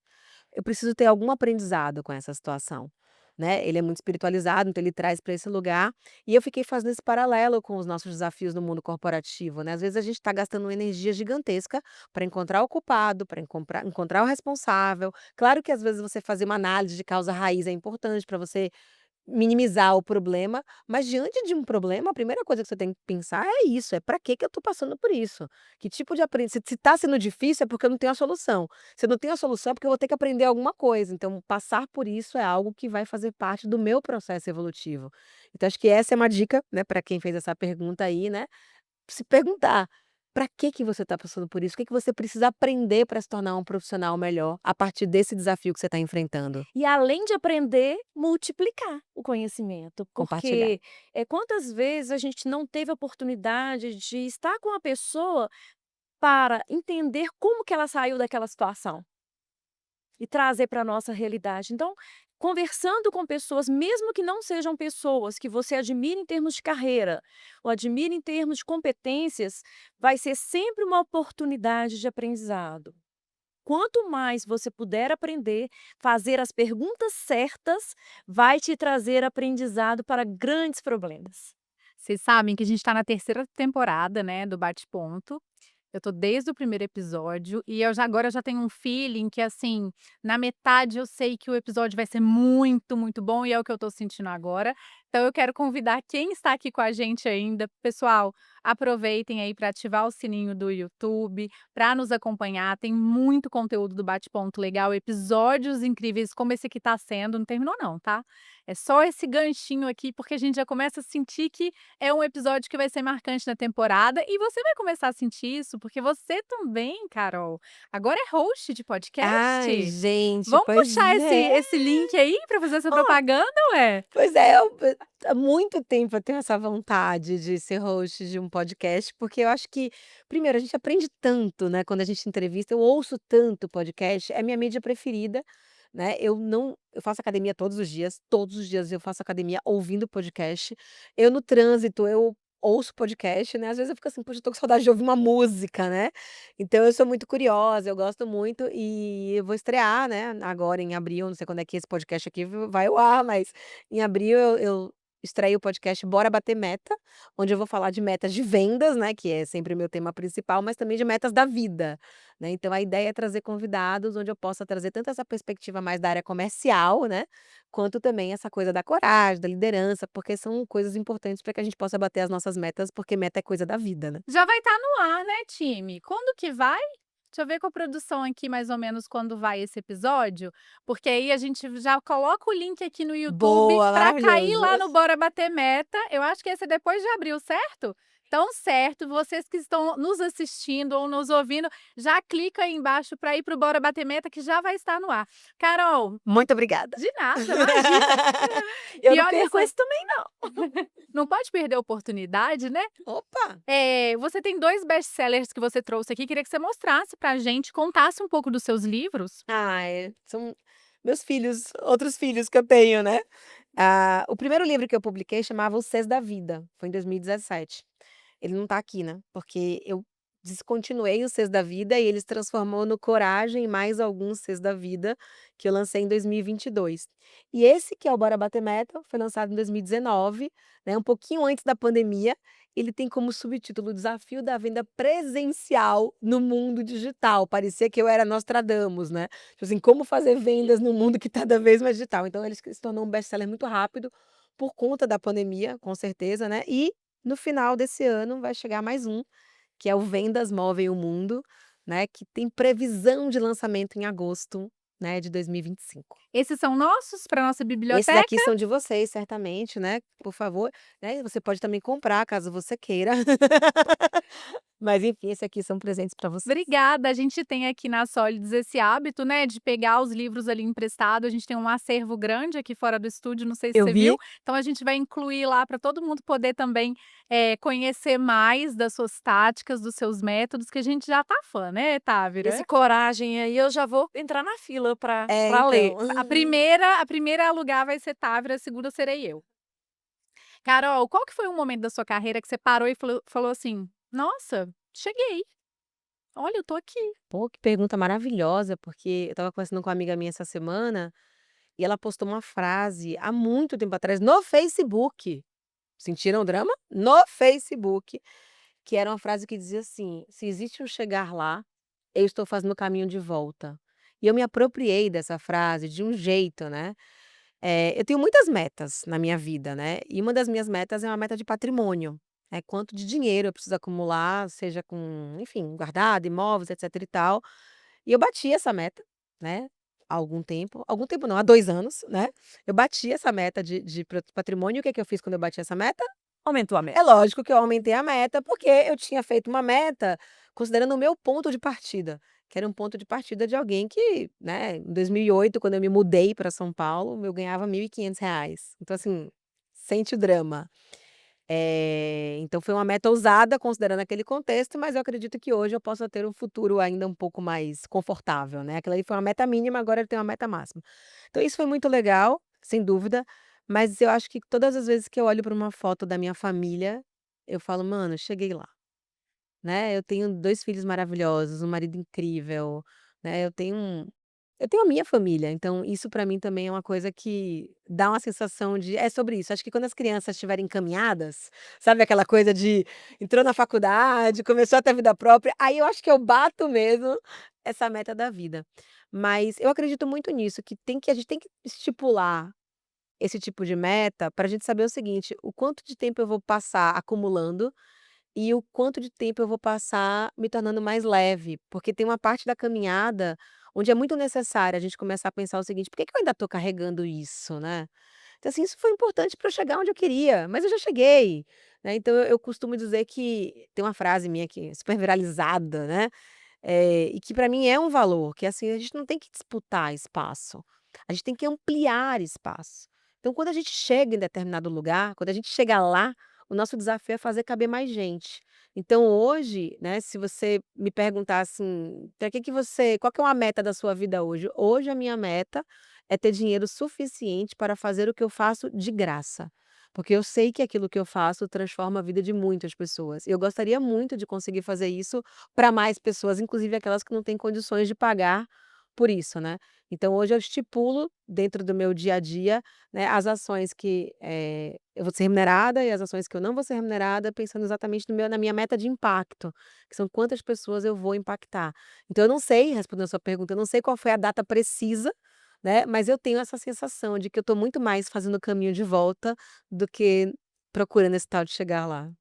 Eu preciso ter algum aprendizado com essa situação, né. Ele é muito espiritualizado, então ele traz para esse lugar, e eu fiquei fazendo esse paralelo com os nossos desafios no mundo corporativo, né. Às vezes a gente está gastando uma energia gigantesca para encontrar o culpado, para encontrar o responsável. Claro que às vezes você fazer uma análise de causa raiz é importante para você minimizar o problema, mas diante de um problema, a primeira coisa que você tem que pensar é isso, é para que que eu estou passando por isso? Que tipo de se está sendo difícil é porque eu não tenho a solução. Se eu não tenho a solução é porque eu vou ter que aprender alguma coisa, então passar por isso é algo que vai fazer parte do meu processo evolutivo. Então acho que essa é uma dica, né, para quem fez essa pergunta aí, né, se perguntar: para que que você está passando por isso? O que que você precisa aprender para se tornar um profissional melhor a partir desse desafio que você está enfrentando? E além de aprender, multiplicar o conhecimento, Compartilhar. porque, quantas vezes a gente não teve a oportunidade de estar com a pessoa para entender como que ela saiu daquela situação e trazer para a nossa realidade. Então, conversando com pessoas, mesmo que não sejam pessoas que você admira em termos de carreira ou admira em termos de competências, vai ser sempre uma oportunidade de aprendizado. Quanto mais você puder aprender, fazer as perguntas certas, vai te trazer aprendizado para grandes problemas. Vocês sabem que a gente tá na terceira temporada, né, do Bate Ponto. Eu tô desde o primeiro episódio e agora eu já tenho um feeling que, assim, na metade eu sei que o episódio vai ser muito, muito bom e é o que eu tô sentindo agora. Então eu quero convidar quem está aqui com a gente ainda, pessoal, aproveitem aí para ativar o sininho do YouTube, para nos acompanhar. Tem muito conteúdo do Bate Ponto legal, episódios incríveis como esse aqui tá sendo, não terminou não, tá? É só esse ganchinho aqui, porque a gente já começa a sentir que é um episódio que vai ser marcante na temporada e você vai começar a sentir isso, porque você também, Carol, agora é host de Ai, podcast. gente, Vamos pois puxar esse é. esse link aí para fazer essa propaganda, ué? Pois é, há muito tempo eu tenho essa vontade de ser host de um podcast, porque eu acho que, primeiro, a gente aprende tanto, né, quando a gente entrevista, eu ouço tanto podcast, é a minha mídia preferida, né, eu faço academia todos os dias eu faço academia ouvindo podcast. Eu no trânsito, eu ouço podcast, né, às vezes eu fico assim: "Poxa, eu tô com saudade de ouvir uma música", né. Então eu sou muito curiosa, eu gosto muito e eu vou estrear, né, agora em abril, não sei quando é que esse podcast aqui vai ao ar, mas em abril eu estreio o podcast Bora Bater Meta, onde eu vou falar de metas de vendas, né, que é sempre o meu tema principal, mas também de metas da vida, né. Então a ideia é trazer convidados onde eu possa trazer tanto essa perspectiva mais da área comercial, né, quanto também essa coisa da coragem, da liderança, porque são coisas importantes para que a gente possa bater as nossas metas, porque meta é coisa da vida, né. Já vai estar no ar, né, time? Quando que vai? Deixa eu ver com a produção aqui mais ou menos quando vai esse episódio, porque aí a gente já coloca o link aqui no YouTube Boa, para cair maravilhoso. lá no Bora Bater Meta. Eu acho que esse é depois de abril, certo? Então, certo, vocês que estão nos assistindo ou nos ouvindo, já clica aí embaixo para ir para o Bora Bater Meta que já vai estar no ar. Carol, Muito obrigada. de nada, imagina. Eu E não olha perco só, esse também não. não pode perder a oportunidade, né? Opa! Você tem 2 best-sellers que você trouxe aqui, queria que você mostrasse pra gente, contasse um pouco dos seus livros. São meus filhos, outros filhos que eu tenho, né. O primeiro livro que eu publiquei chamava Os Cs da Vida, foi em 2017. Ele não tá aqui, né, porque eu descontinuei os Cs da Vida e ele se transformou no Coragem e mais alguns Cs da Vida, que eu lancei em 2022. E esse que é o Bora Bater Meta, foi lançado em 2019, né, um pouquinho antes da pandemia. Ele tem como subtítulo "Desafio da Venda Presencial no Mundo Digital". Parecia que eu era Nostradamus, né. Tipo assim, como fazer vendas no mundo que tá cada vez mais digital. Então ele se tornou um best-seller muito rápido, por conta da pandemia, com certeza, né, e no final desse ano vai chegar mais um, que é o Vendas Movem o Mundo, né, que tem previsão de lançamento em agosto, né, de 2025. Esses são nossos, para nossa Esses biblioteca? aqui são de vocês, certamente, né, por favor, né, você pode também comprar caso você queira. Mas enfim, esse aqui são presentes para vocês. Obrigada, a gente tem aqui na Sólides esse hábito, né, de pegar os livros ali emprestado, a gente tem um acervo grande aqui fora do estúdio, não sei se Eu você viu, vi. então a gente vai incluir lá para todo mundo poder também, conhecer mais das suas táticas, dos seus métodos, que a gente já tá fã, né, Esse Távira? coragem aí eu já vou entrar na fila para É, pra ler. então. A primeira a alugar vai ser Távira, a segunda serei eu. Carol, qual que foi um momento da sua carreira que você parou e falou assim: "Nossa, cheguei, olha, eu tô aqui"? Pô, que pergunta maravilhosa, porque eu estava conversando com uma amiga minha essa semana, e ela postou uma frase há muito tempo atrás no Facebook. Sentiram o drama? No Facebook, que era uma frase que dizia assim: "Se existe um chegar lá, eu estou fazendo o caminho de volta". E eu me apropriei dessa frase de um jeito, né. Eu tenho muitas metas na minha vida, né, e uma das minhas metas é uma meta de patrimônio, né, quanto de dinheiro eu preciso acumular, seja com, enfim, guardado, imóveis, etc e tal. E eu bati essa meta, né, há algum tempo não, há 2 anos, né, eu bati essa meta de patrimônio. O que é que eu fiz quando eu bati essa meta? Aumentou a É meta. lógico que eu aumentei a meta, porque eu tinha feito uma meta considerando o meu ponto de partida, que era um ponto de partida de alguém que, né, em 2008, quando eu me mudei para São Paulo, eu ganhava R$ 1.500. Então, assim, sente o drama. Então foi uma meta ousada considerando aquele contexto, mas eu acredito que hoje eu possa ter um futuro ainda um pouco mais confortável, né. Aquela ali foi uma meta mínima, agora eu tenho uma meta máxima. Então isso foi muito legal, sem dúvida, mas eu acho que todas as vezes que eu olho para uma foto da minha família, eu falo: "Mano, cheguei lá", né. Eu tenho 2 filhos maravilhosos, um marido incrível, né, eu tenho a minha família, então isso pra mim também é uma coisa que dá uma sensação de é sobre isso, acho que quando as crianças estiverem encaminhadas, sabe aquela coisa de entrou na faculdade, começou a ter vida própria, aí eu acho que eu bato mesmo essa meta da vida. Mas eu acredito muito nisso, que a gente tem que estipular esse tipo de meta pra gente saber o seguinte, o quanto de tempo eu vou passar acumulando e o quanto de tempo eu vou passar me tornando mais leve, porque tem uma parte da caminhada onde é muito necessário a gente começar a pensar o seguinte: "Por que que eu ainda estou carregando isso, né?". Então, assim, isso foi importante para eu chegar onde eu queria, mas eu já cheguei, né. Então eu costumo dizer que tem uma frase minha que é super viralizada, né, e que para mim é um valor, que é assim, a gente não tem que disputar espaço, a gente tem que ampliar espaço. Então quando a gente chega em determinado lugar, quando a gente chega lá, o nosso desafio é fazer caber mais gente. Então hoje, né, se você me perguntar assim: "Pra que você qual que é uma meta da sua vida hoje?". Hoje a minha meta é ter dinheiro suficiente para fazer o que eu faço de graça, porque eu sei que aquilo que eu faço transforma a vida de muitas pessoas. Eu gostaria muito de conseguir fazer isso para mais pessoas, inclusive aquelas que não têm condições de pagar por isso, né. Então hoje eu estipulo dentro do meu dia a dia, né, as ações que, eu vou ser remunerada e as ações que eu não vou ser remunerada, pensando exatamente no meu na minha meta de impacto, que são quantas pessoas eu vou impactar. Então eu não sei, respondendo a sua pergunta, eu não sei qual foi a data precisa, né, mas eu tenho essa sensação de que eu estou muito mais fazendo o caminho de volta do que procurando esse tal de chegar lá.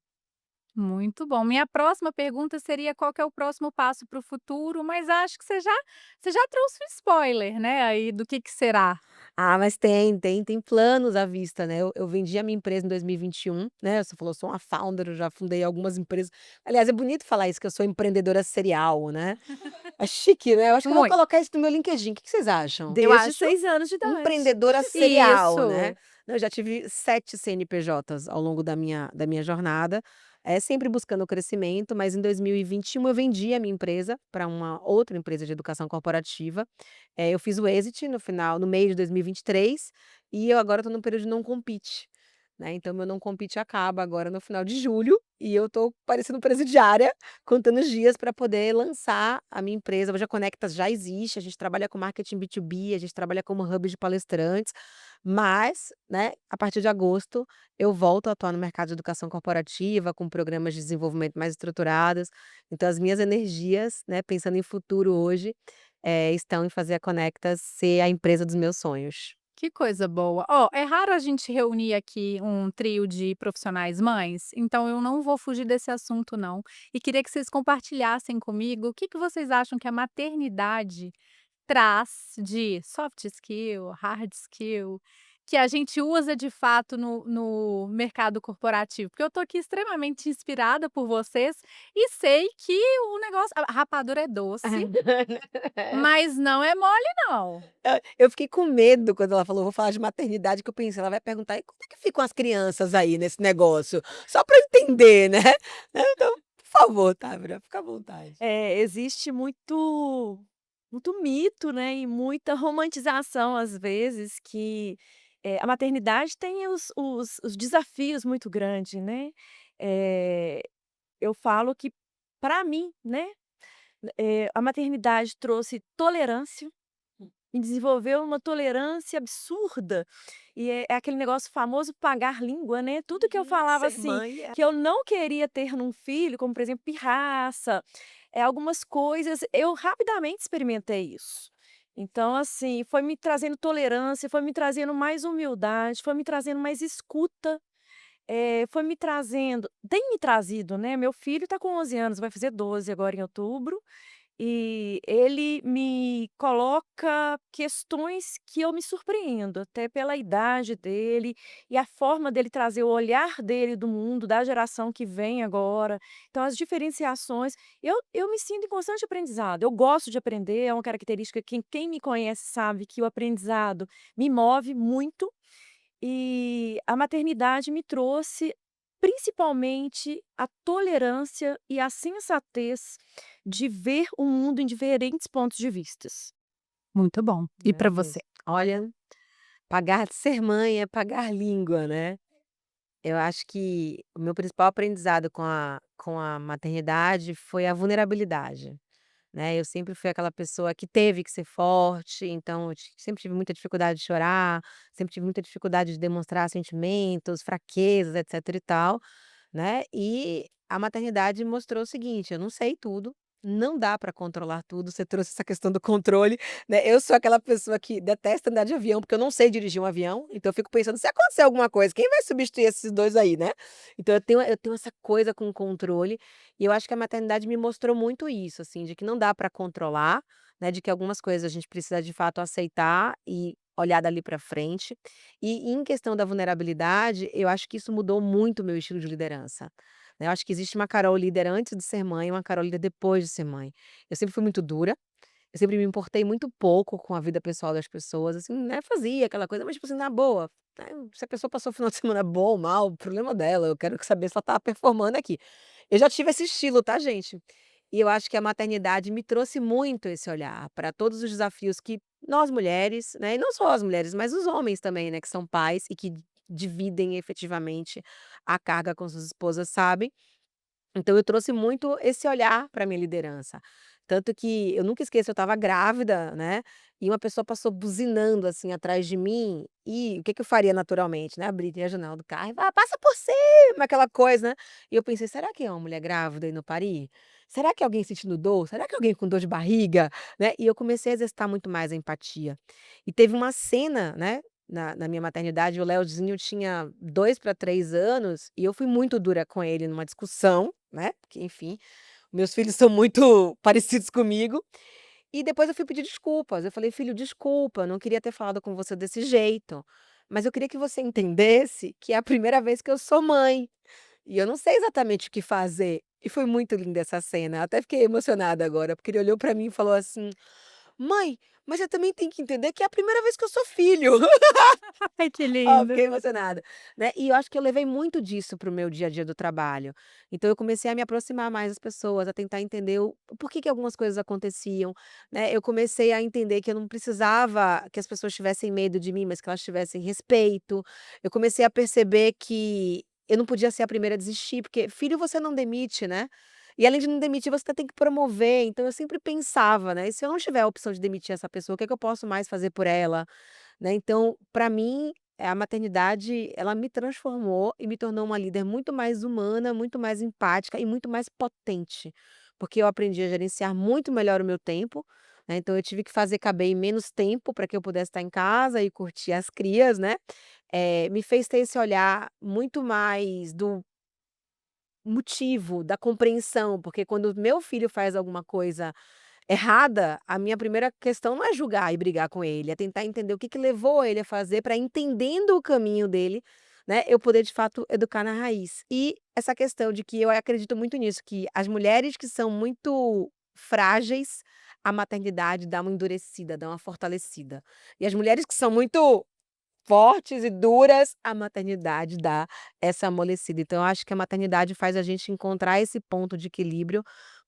Muito bom. Minha próxima pergunta seria qual que é o próximo passo para o futuro, mas acho que você já trouxe um spoiler, né, aí do que será. Ah, mas tem planos à vista, né. Eu vendi a minha empresa em 2021, né, você falou: "Sou uma founder", eu já fundei algumas empresas. Aliás, é bonito falar isso, que eu sou empreendedora serial, né. É chique, né, eu acho que eu vou Muito, colocar isso no meu LinkedIn, o que que vocês acham? eu Desde acho 6 anos de idade. Empreendedora serial, né. isso. Não, eu já tive 7 CNPJs ao longo da minha jornada, sempre buscando o crescimento, mas em 2021 eu vendi a minha empresa para uma outra empresa de educação corporativa. Eu fiz o exit no meio de 2023, e eu agora estou no período de não compete, né, então meu não compete acaba agora no final de julho, e eu estou parecendo presidiária, contando os dias para poder lançar a minha empresa. Hoje a Conectas já existe, a gente trabalha com marketing B2B, a gente trabalha como hub de palestrantes, mas, né, a partir de agosto eu volto a atuar no mercado de educação corporativa, com programas de desenvolvimento mais estruturados. Então as minhas energias, né, pensando em futuro hoje, estão em fazer a Conectas ser a empresa dos meus sonhos. Que coisa boa. Ó, é raro a gente reunir aqui um trio de profissionais mães, então eu não vou fugir desse assunto não, e queria que vocês compartilhassem comigo o que que vocês acham que a maternidade traz de soft skill, hard skill, que a gente usa de fato no mercado corporativo, porque eu tô aqui extremamente inspirada por vocês e sei que o negócio a rapadura é doce, mas não é mole não. Eu fiquei com medo quando ela falou: "Vou falar de maternidade", que eu pensei: "Ela vai perguntar: 'E como é que ficam as crianças aí nesse negócio?'", só para eu entender, né. Então, por favor, Távora, fica à vontade. Existe muito mito, né, e muita romantização, às vezes, que, a maternidade tem os desafios muito grandes, né. Eh, eu falo que, para mim, né, a maternidade trouxe tolerância, me desenvolveu uma tolerância absurda, e é aquele negócio famoso pagar língua, né, tudo que eu falava, Ser assim, mãe é que eu não queria ter num filho, como por exemplo pirraça, algumas coisas, eu rapidamente experimentei isso. Então, assim, foi me trazendo tolerância, foi me trazendo mais humildade, foi me trazendo mais escuta, foi me trazendo tem me trazido, né, meu filho está com 11 anos, vai fazer 12 agora em outubro, e ele me coloca questões que eu me surpreendo, até pela idade dele e a forma dele trazer o olhar dele do mundo, da geração que vem agora. Então, as diferenciações, eu me sinto em constante aprendizado. Eu gosto de aprender, é uma característica que quem me conhece sabe que o aprendizado me move muito e a maternidade me trouxe principalmente a tolerância e a sensatez de ver o mundo em diferentes pontos de vistas. Muito bom. E É para você? mesmo. Olha, pagar ser mãe é pagar língua, né. Eu acho que o meu principal aprendizado com a maternidade foi a vulnerabilidade, né. Eu sempre fui aquela pessoa que teve que ser forte, então eu sempre tive muita dificuldade de chorar, sempre tive muita dificuldade de demonstrar sentimentos, fraquezas, etc e tal, né. E a maternidade mostrou o seguinte: eu não sei tudo, não dá para controlar tudo, você trouxe essa questão do controle, né. Eu sou aquela pessoa que detesta andar de avião, porque eu não sei dirigir um avião, então eu fico pensando: "Se acontecer alguma coisa, quem vai substituir esses 2 aí, né?". Então eu tenho essa coisa com o controle, e eu acho que a maternidade me mostrou muito isso, assim, de que não dá para controlar, né, de que algumas coisas a gente precisa de fato aceitar e olhar dali para frente. E em questão da vulnerabilidade, eu acho que isso mudou muito o meu estilo de liderança, né. Eu acho que existe uma Carol líder antes de ser mãe e uma Carol líder depois de ser mãe. Eu sempre fui muito dura, eu sempre me importei muito pouco com a vida pessoal das pessoas, assim, né, fazia aquela coisa, mas tipo assim, na boa, né, se a pessoa passou o final de semana bom ou mal, problema dela, eu quero saber se ela tá performando aqui. Eu já tive esse estilo, tá, gente? E eu acho que a maternidade me trouxe muito esse olhar para todos os desafios que nós mulheres, né, e não só as mulheres, mas os homens também, né, que são pais e que dividem efetivamente a carga com suas esposas, sabem. Então eu trouxe muito esse olhar para minha liderança. Tanto que eu nunca esqueço, eu estava grávida, né, e uma pessoa passou buzinando, assim, atrás de mim, e o que que eu faria naturalmente, né, abriria a janela do carro e: "Ah, passa por cima", aquela coisa, né. E eu pensei: "Será que é uma mulher grávida indo parir? Será que é alguém sentindo dor? Será que é alguém com dor de barriga?", né. E eu comecei a exercitar muito mais a empatia. E teve uma cena, né, na minha maternidade, o Leozinho tinha 2 para 3 anos, e eu fui muito dura com ele numa discussão, né, porque enfim, meus filhos são muito parecidos comigo, e depois eu fui pedir desculpas, eu falei: "Filho, desculpa, eu não queria ter falado com você desse jeito, mas eu queria que você entendesse que é a primeira vez que eu sou mãe, e eu não sei exatamente o que fazer". E foi muito linda essa cena, até fiquei emocionada agora, porque ele olhou pra mim e falou assim: "Mãe, mas você também tem que entender que é a primeira vez que eu sou filho". Ai, que Ó, lindo. fiquei emocionada, né. E eu acho que eu levei muito disso para o meu dia a dia do trabalho. Então eu comecei a me aproximar mais das pessoas, a tentar entender o porquê que algumas coisas aconteciam, né. Eu comecei a entender que eu não precisava que as pessoas tivessem medo de mim, mas que elas tivessem respeito. Eu comecei a perceber que eu não podia ser a primeira a desistir, porque filho você não demite, né. E além de não demitir, você tem que promover. Então eu sempre pensava, né: "E se eu não tiver a opção de demitir essa pessoa, o que é que eu posso mais fazer por ela?", né. Então, para mim, a maternidade, ela me transformou e me tornou uma líder muito mais humana, muito mais empática e muito mais potente, porque eu aprendi a gerenciar muito melhor o meu tempo, né, então eu tive que fazer caber em menos tempo para que eu pudesse estar em casa e curtir as crias, né. Me fez ter esse olhar muito mais do motivo, da compreensão, porque quando meu filho faz alguma coisa errada, a minha primeira questão não é julgar e brigar com ele, é tentar entender o que que levou ele a fazer para, entendendo o caminho dele, né, eu poder de fato educar na raiz. E essa questão de que eu acredito muito nisso, que as mulheres que são muito frágeis, a maternidade dá uma endurecida, dá uma fortalecida. E as mulheres que são muito fortes e duras, a maternidade dá essa amolecida. Então eu acho que a maternidade faz a gente encontrar esse ponto de equilíbrio,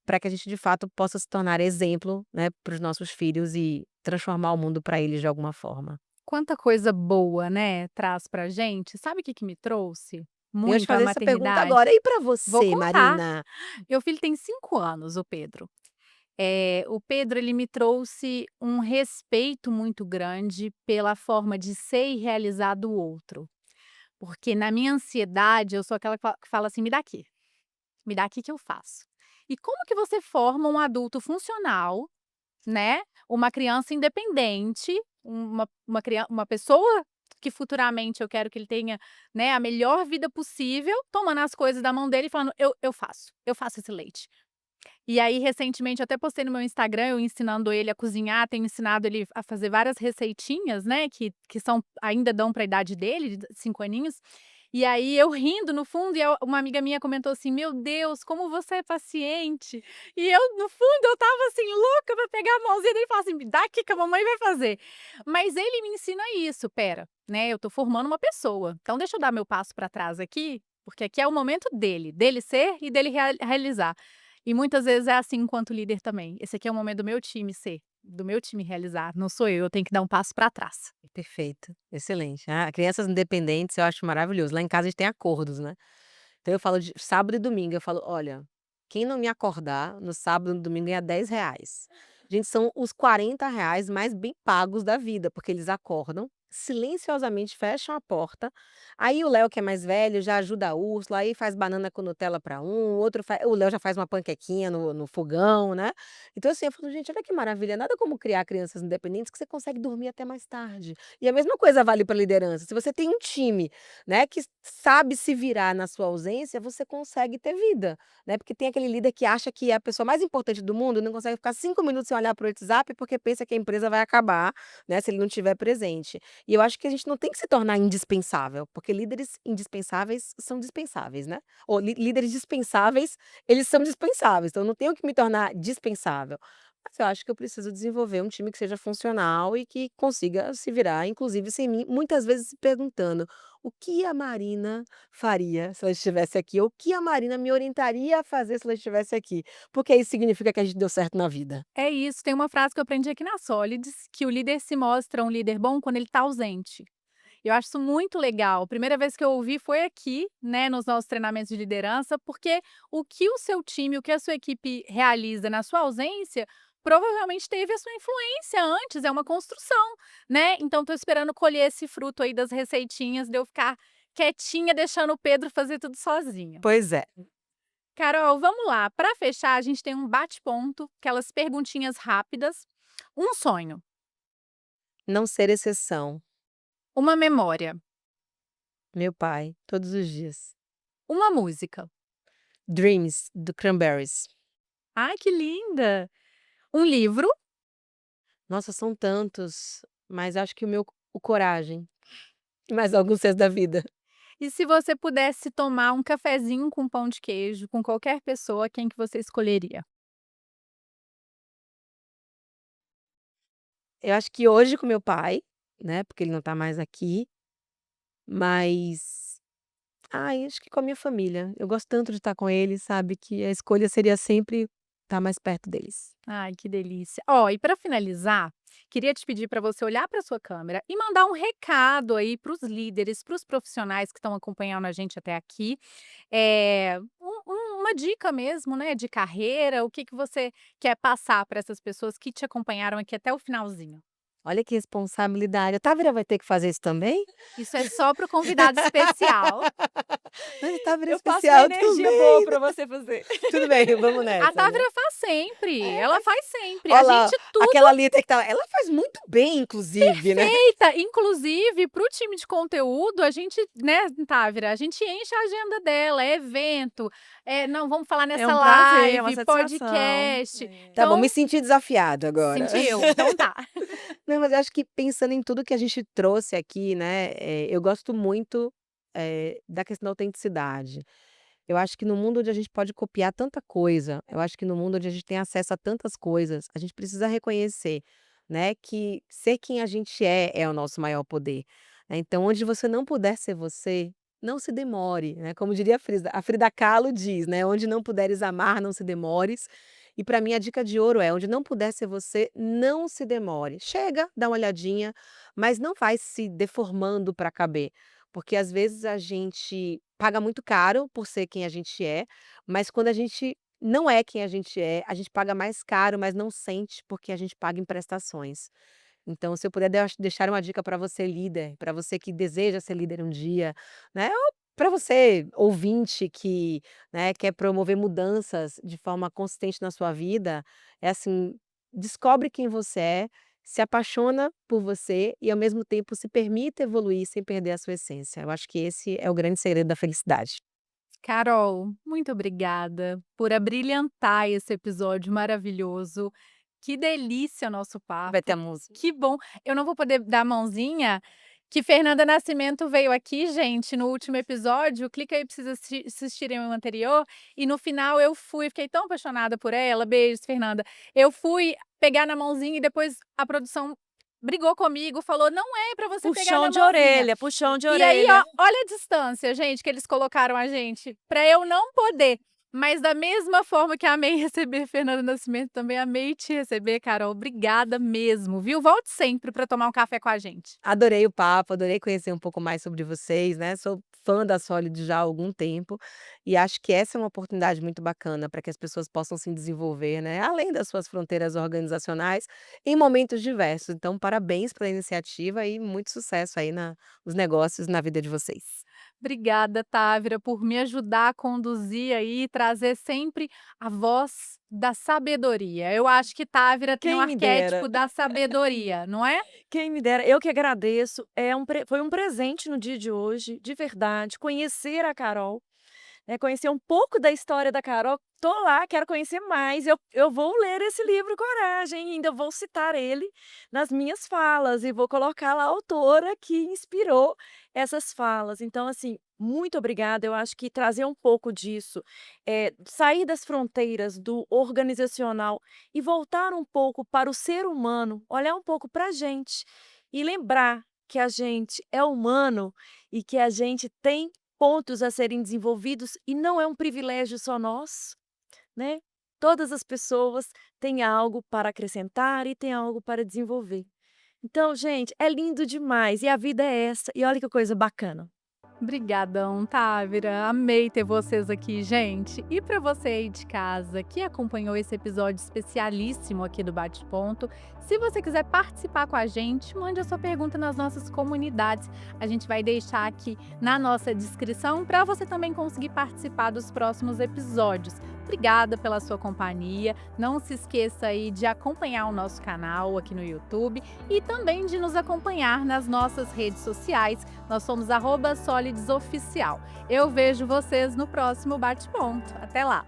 para que a gente de fato possa se tornar exemplo, né, para os nossos filhos e transformar o mundo para eles de alguma forma. Quanta coisa boa, né, traz pra gente. Sabe o que que me trouxe Eu ia te muito a fazer essa pergunta maternidade? agora, e para Vou você, contar. Marina? Meu filho tem 5 anos, o Pedro. O Pedro, ele me trouxe um respeito muito grande pela forma de ser e realizar do outro. Porque na minha ansiedade, eu sou aquela que fala assim: me dá aqui que eu faço". E como que você forma um adulto funcional, né, uma criança independente, uma pessoa que futuramente eu quero que ele tenha, né, a melhor vida possível, tomando as coisas da mão dele e falando: eu faço esse leite". E aí, recentemente, eu até postei no meu Instagram, eu ensinando ele a cozinhar, tenho ensinado ele a fazer várias receitinhas, né, que são ainda dão para a idade dele, de 5 aninhos. E aí, eu rindo no fundo, e uma amiga minha comentou assim: "Meu Deus, como você é paciente". E eu, no fundo, eu estava assim, louca pra pegar a mãozinha dele e falar assim: "Me dá aqui que a mamãe vai fazer". Mas ele me ensina isso: "Espera, né, eu tô formando uma pessoa, então deixa eu dar meu passo para trás aqui, porque aqui é o momento dele ser e dele realizar. E muitas vezes é assim enquanto líder também. Esse aqui é o momento do meu time ser, do meu time realizar, não sou eu tenho que dar um passo para trás. Perfeito, excelente. Ah, crianças independentes eu acho maravilhoso. Lá em casa a gente tem acordos, né. Então eu falo de sábado e domingo, eu falo: "Olha, quem não me acordar no sábado e no domingo ganha R$ 10." Gente, são os R$ 40 mais bem pagos da vida, porque eles acordam, silenciosamente fecham a porta, aí o Léo que é mais velho já ajuda a Úrsula, aí faz banana com Nutella para um, o Léo já faz uma panquequinha no fogão, né. Então assim, eu falo: "Gente, olha que maravilha, nada como criar crianças independentes que você consegue dormir até mais tarde". E a mesma coisa vale para liderança, se você tem um time, né, que sabe se virar na sua ausência, você consegue ter vida, né, porque tem aquele líder que acha que é a pessoa mais importante do mundo, não consegue ficar 5 minutos sem olhar para o WhatsApp, porque pensa que a empresa vai acabar, né, se ele não estiver presente. E eu acho que a gente não tem que se tornar indispensável, porque líderes indispensáveis são dispensáveis, né, ou líderes dispensáveis, eles são dispensáveis, então eu não tenho que me tornar dispensável. Mas eu acho que eu preciso desenvolver um time que seja funcional e que consiga se virar, inclusive sem mim, muitas vezes se perguntando: "O que a Marina faria se ela estivesse aqui? Ou o que a Marina me orientaria a fazer se ela estivesse aqui?" Porque isso significa que a gente deu certo na vida. É isso, tem uma frase que eu aprendi aqui na Solids, que o líder se mostra um líder bom quando ele está ausente. Eu acho isso muito legal. A primeira vez que eu ouvi foi aqui, né, nos nossos treinamentos de liderança, porque o que o seu time, o que a sua equipe realiza na sua ausência, provavelmente teve a sua influência antes, é uma construção, né? Então tô esperando colher esse fruto aí das receitinhas, de eu ficar quietinha, deixando o Pedro fazer tudo sozinho. Pois é. Carol, vamos lá. Para fechar, a gente tem um bate-ponto, aquelas perguntinhas rápidas. Um sonho, Não ser exceção. uma memória, Meu pai, todos os dias. uma música. Dreams, do Cranberries. Ai, que linda! Um livro. Nossa, são tantos, mas acho que o Coragem, e mais alguns Cés da Vida. E se você pudesse tomar um cafezinho com pão de queijo com qualquer pessoa, quem que você escolheria? Eu acho que hoje com meu pai, né, porque ele não tá mais aqui, mas, ai, acho que com a minha família. Eu gosto tanto de estar com eles, sabe, que a escolha seria sempre estar mais perto deles. Ai, que delícia. Ó, e para finalizar, queria te pedir para você olhar para sua câmera e mandar um recado aí para os líderes, para os profissionais que estão acompanhando a gente até aqui. Uma dica mesmo, né, de carreira, o que que você quer passar para essas pessoas que te acompanharam aqui até o finalzinho? Olha que responsabilidade. A Távira vai ter que fazer isso também? Isso é só para o convidado especial. Mas a Távira é Eu passo uma especial energia boa também, né. para você fazer. Tudo bem, vamos A nessa, né. Távira faz sempre, ela faz sempre. A Olha lá, gente tudo aquela ali tem que estar ela faz muito bem inclusive, né. feita, inclusive para o time de conteúdo, a gente, né, Távira, a gente enche a agenda dela, é evento, não, vamos falar É nessa um prazer, é uma live, satisfação. podcast. Tá bom, Então, me senti desafiado agora. sentiu? Então tá. Não, mas eu acho que pensando em tudo que a gente trouxe aqui, né, eu gosto muito, da questão da autenticidade. Eu acho que no mundo onde a gente pode copiar tanta coisa, eu acho que no mundo onde a gente tem acesso a tantas coisas, a gente precisa reconhecer, né, que ser quem a gente é o nosso maior poder, né. Então onde você não puder ser você, não se demore, né, como diria a Frida Kahlo diz, né: "Onde não puderes amar, não se demores". E para mim a dica de ouro é: onde não puder ser você, não se demore. Chega, dá uma olhadinha, mas não vai se deformando para caber, porque às vezes a gente paga muito caro por ser quem a gente é, mas quando a gente não é quem a gente paga mais caro, mas não sente, porque a gente paga em prestações. Então, se eu puder deixar uma dica para você líder, para você que deseja ser líder um dia, né, ou para você ouvinte que, né, quer promover mudanças de forma consistente na sua vida, é assim, descobre quem você é, se apaixona por você e ao mesmo tempo se permita evoluir sem perder a sua essência. Eu acho que esse é o grande segredo da felicidade. Carol, muito obrigada por abrilhantar esse episódio maravilhoso. Que delícia nosso Vai ter papo. a música. Que bom. Eu não vou poder dar a mãozinha, que Fernanda Nascimento veio aqui, gente, no último episódio. Clica aí pra vocês assistirem o anterior. E no final eu fiquei tão apaixonada por ela. Beijos, Fernanda. Eu fui pegar na mãozinha e depois a produção brigou comigo, falou: "Não é pra você pegar Puxão na de mãozinha". orelha, puxão de E aí, orelha. olha a distância, gente, que eles colocaram a gente, pra eu não poder. Mas da mesma forma que amei receber Fernanda Nascimento, também amei te receber, Carol. Obrigada mesmo, viu. Volte sempre pra tomar um café com a gente. Adorei o papo, adorei conhecer um pouco mais sobre vocês, né, sou fã da Solid já há algum tempo, e acho que essa é uma oportunidade muito bacana para que as pessoas possam se desenvolver, né, além das suas fronteiras organizacionais, em momentos diversos. Então parabéns pela iniciativa e muito sucesso aí nos negócios, na vida de vocês. Obrigada, Távira, por me ajudar a conduzir aí, trazer sempre a voz da sabedoria. Eu acho que Távira tem um Quem me dera. arquétipo da sabedoria, não é? Quem me dera. Eu que agradeço. Foi um presente no dia de hoje, de verdade, conhecer a Carol, né, conhecer um pouco da história da Carol. Tô lá, quero conhecer mais. Eu vou ler esse livro Coragem, e ainda vou citar ele nas minhas falas e vou colocar lá a autora que inspirou essas falas. Então, assim, muito obrigada. Eu acho que trazer um pouco disso, sair das fronteiras do organizacional e voltar um pouco para o ser humano, olhar um pouco para a gente e lembrar que a gente é humano e que a gente tem pontos a serem desenvolvidos e não é um privilégio só nosso, né. Todas as pessoas têm algo para acrescentar e têm algo para desenvolver. Então, gente, é lindo demais e a vida é essa, e olha que coisa bacana. Obrigadão, Távira. Amei ter vocês aqui, gente. E para você aí de casa que acompanhou esse episódio especialíssimo aqui do Bate Ponto, se você quiser participar com a gente, mande a sua pergunta nas nossas comunidades. A gente vai deixar aqui na nossa descrição para você também conseguir participar dos próximos episódios. Obrigada pela sua companhia. Não se esqueça aí de acompanhar o nosso canal aqui no YouTube e também de nos acompanhar nas nossas redes sociais. Nós somos @solidesoficial. Eu vejo vocês no próximo Bate Ponto. Até lá!